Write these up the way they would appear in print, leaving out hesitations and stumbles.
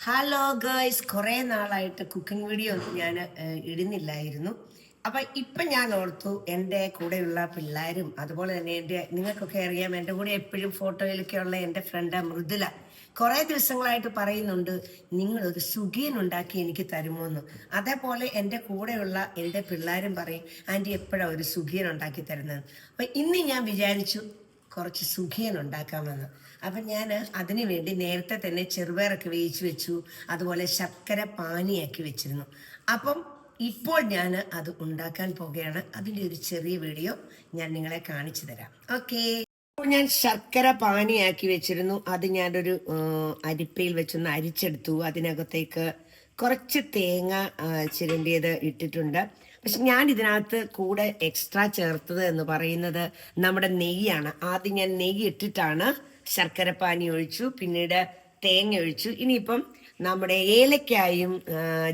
Hello girls, കുറേ നാളായിട്ട് cooking video ഒന്നും ഞാൻ ഇടുന്നില്ലായിരുന്നു. അപ്പം ഇപ്പം ഞാൻ ഓർത്തു എൻ്റെ കൂടെയുള്ള പിള്ളേരും അതുപോലെ തന്നെ നിങ്ങൾക്കൊക്കെ അറിയാം, എൻ്റെ കൂടെ എപ്പോഴും ഫോട്ടോയിലൊക്കെ ഉള്ള എൻ്റെ ഫ്രണ്ട് മൃദുല കുറേ ദിവസങ്ങളായിട്ട് പറയുന്നുണ്ട്, നിങ്ങളൊരു സുഖിയൻ ഉണ്ടാക്കി എനിക്ക് തരുമോ എന്ന്. അതേപോലെ എൻ്റെ കൂടെയുള്ള എൻ്റെ പിള്ളേരും പറയും, ആൻറ്റി എപ്പോഴാണ് ഒരു സുഖിയൻ ഉണ്ടാക്കി തരുന്നത്. അപ്പം ഇന്ന് ഞാൻ വിചാരിച്ചു കുറച്ച് സുഖിയൻ ഉണ്ടാക്കാമെന്ന്. അപ്പം ഞാൻ അതിനു വേണ്ടി നേരത്തെ തന്നെ ചെറുപയറൊക്കെ വേവിച്ച് വെച്ചു, അതുപോലെ ശർക്കര പാനിയാക്കി വെച്ചിരുന്നു. അപ്പം ഇപ്പോൾ ഞാൻ അത് ഉണ്ടാക്കാൻ പോകുകയാണ്. അതിൻ്റെ ഒരു ചെറിയ വീഡിയോ ഞാൻ നിങ്ങളെ കാണിച്ചു തരാം. ഓക്കെ, ഞാൻ ശർക്കര പാനിയാക്കി വെച്ചിരുന്നു. അത് ഞാനൊരു അരിപ്പയിൽ വെച്ചൊന്ന് അരിച്ചെടുത്തു. അതിനകത്തേക്ക് കുറച്ച് തേങ്ങ ചിരണ്ടിയത് ഇട്ടിട്ടുണ്ട്. പക്ഷെ ഞാൻ ഇതിനകത്ത് കൂടെ എക്സ്ട്രാ ചേർത്തത് എന്ന് പറയുന്നത് നമ്മുടെ നെയ്യാണ്. ആദ്യം ഞാൻ നെയ്യ് ഇട്ടിട്ടാണ് ശർക്കര പാനി ഒഴിച്ചു, പിന്നീട് തേങ്ങ ഒഴിച്ചു. ഇനിയിപ്പം നമ്മുടെ ഏലക്കായും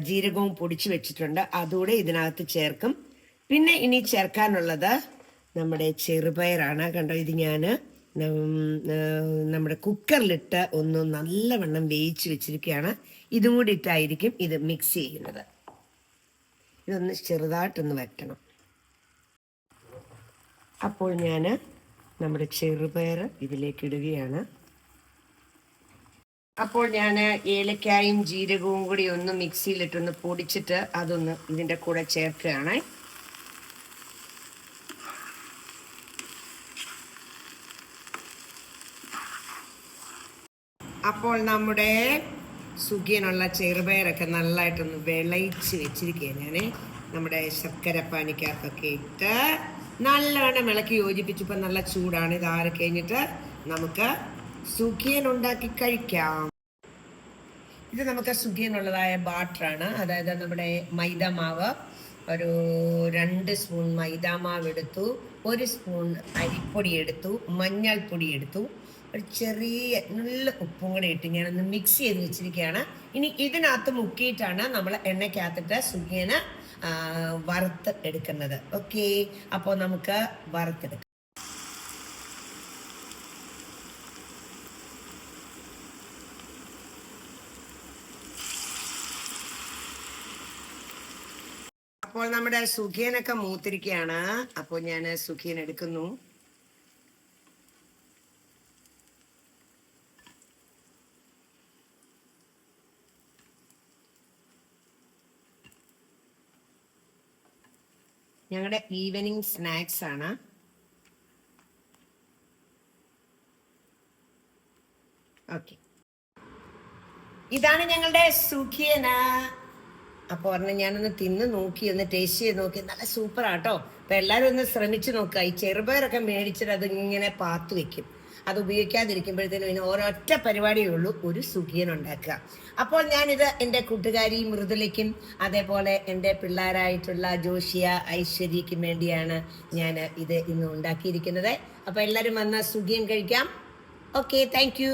ജീരകവും പൊടിച്ചു വെച്ചിട്ടുണ്ട്, അതുകൂടെ ഇതിനകത്ത് ചേർക്കും. പിന്നെ ഇനി ചേർക്കാനുള്ളത് നമ്മുടെ ചെറുപയറാണ്. കണ്ടോ, ഇത് ഞാൻ നമ്മുടെ കുക്കറിലിട്ട് ഒന്ന് നല്ലവണ്ണം വേവിച്ച് വെച്ചിരിക്കുകയാണ്. ഇതും കൂടി ഇട്ടായിരിക്കും ഇത് മിക്സ് ചെയ്യുന്നത്. ഇതൊന്ന് ചെറുതായിട്ടൊന്ന് വറ്റണം. അപ്പോൾ ഞാൻ നമ്മുടെ ചെറുപയർ ഇതിലേക്ക് ഇടുകയാണ്. അപ്പോൾ ഞാൻ ഏലക്കായും ജീരകവും കൂടി ഒന്ന് മിക്സിയിലിട്ടൊന്ന് പൊടിച്ചിട്ട് അതൊന്ന് ഇതിൻ്റെ കൂടെ ചേർക്കുകയാണ്. അപ്പോൾ നമ്മുടെ സുഖിയനുള്ള ചെറുപയറൊക്കെ നല്ലതായിട്ടൊന്ന് വിളയിച്ച് വെച്ചിരിക്കുകയാണ്. ഞാൻ നമ്മുടെ ശർക്കര പാനിക്കകത്തൊക്കെ ഇട്ട് നല്ലവണ്ണം ഇളക്കി യോജിപ്പിച്ചപ്പോൾ നല്ല ചൂടാണ്. ഇത് ആറി കഴിഞ്ഞിട്ട് നമുക്ക് സുഖിയൻ ഉണ്ടാക്കി കഴിക്കാം. ഇത് നമുക്ക് സുഖിയനുള്ളതായ ബാറ്ററാണ്. അതായത് നമ്മുടെ മൈദാമാവ്, ഒരു 2 സ്പൂൺ മൈദാമാവ് എടുത്തു, 1 സ്പൂൺ അരിപ്പൊടി എടുത്തു, മഞ്ഞൾപ്പൊടി എടുത്തു, ഒരു ചെറിയ നല്ല ഉപ്പും കൂടെ ഇട്ട് ഞാനൊന്ന് മിക്സ് ചെയ്ത് വെച്ചിരിക്കുകയാണ്. ഇനി ഇതിനകത്ത് മുക്കിയിട്ടാണ് നമ്മൾ എണ്ണയ്ക്കകത്തിട്ട് സുഖിയന് വറുത്ത് എടുക്കുന്നത്. ഓക്കെ, അപ്പോൾ നമുക്ക് വറുത്തെടുക്കാം. അപ്പോൾ നമ്മുടെ സുഖിയനൊക്കെ മൂത്തിരിക്കുകയാണ്. അപ്പോൾ ഞാൻ സുഖിയൻ എടുക്കുന്നു. ഞങ്ങളുടെ ഈവനിങ് സ്നാക്സ് ആണ്. ഓക്കെ, ഇതാണ് ഞങ്ങളുടെ സുഖിയന. അപ്പോൾ ഒരെണ്ണം ഞാനൊന്ന് തിന്ന് നോക്കി, ഒന്ന് ടേസ്റ്റ് ചെയ്ത് നോക്കി. നല്ല സൂപ്പറാട്ടോ. അപ്പം എല്ലാവരും ഒന്ന് ശ്രമിച്ചു നോക്കുക. ഈ ചെറുപയറൊക്കെ മേടിച്ചിട്ട് അത് ഇങ്ങനെ പാത്തു വെക്കും. അത് ഉപയോഗിക്കാതിരിക്കുമ്പോഴത്തേനും പിന്നെ ഒരൊറ്റ പരിപാടിയേ ഉള്ളൂ, ഒരു സുഖിയൻ ഉണ്ടാക്കുക. അപ്പോൾ ഞാനിത് എൻ്റെ കൂട്ടുകാരി മൃദുലയ്ക്കും അതേപോലെ എൻ്റെ പിള്ളേരായിട്ടുള്ള ജോഷിയ, ഐശ്വര്യയ്ക്കും വേണ്ടിയാണ് ഞാൻ ഇത് ഇന്ന് ഉണ്ടാക്കിയിരിക്കുന്നത്. അപ്പോൾ എല്ലാവരും വന്നാൽ സുഖിയൻ കഴിക്കാം. Okay, thank you.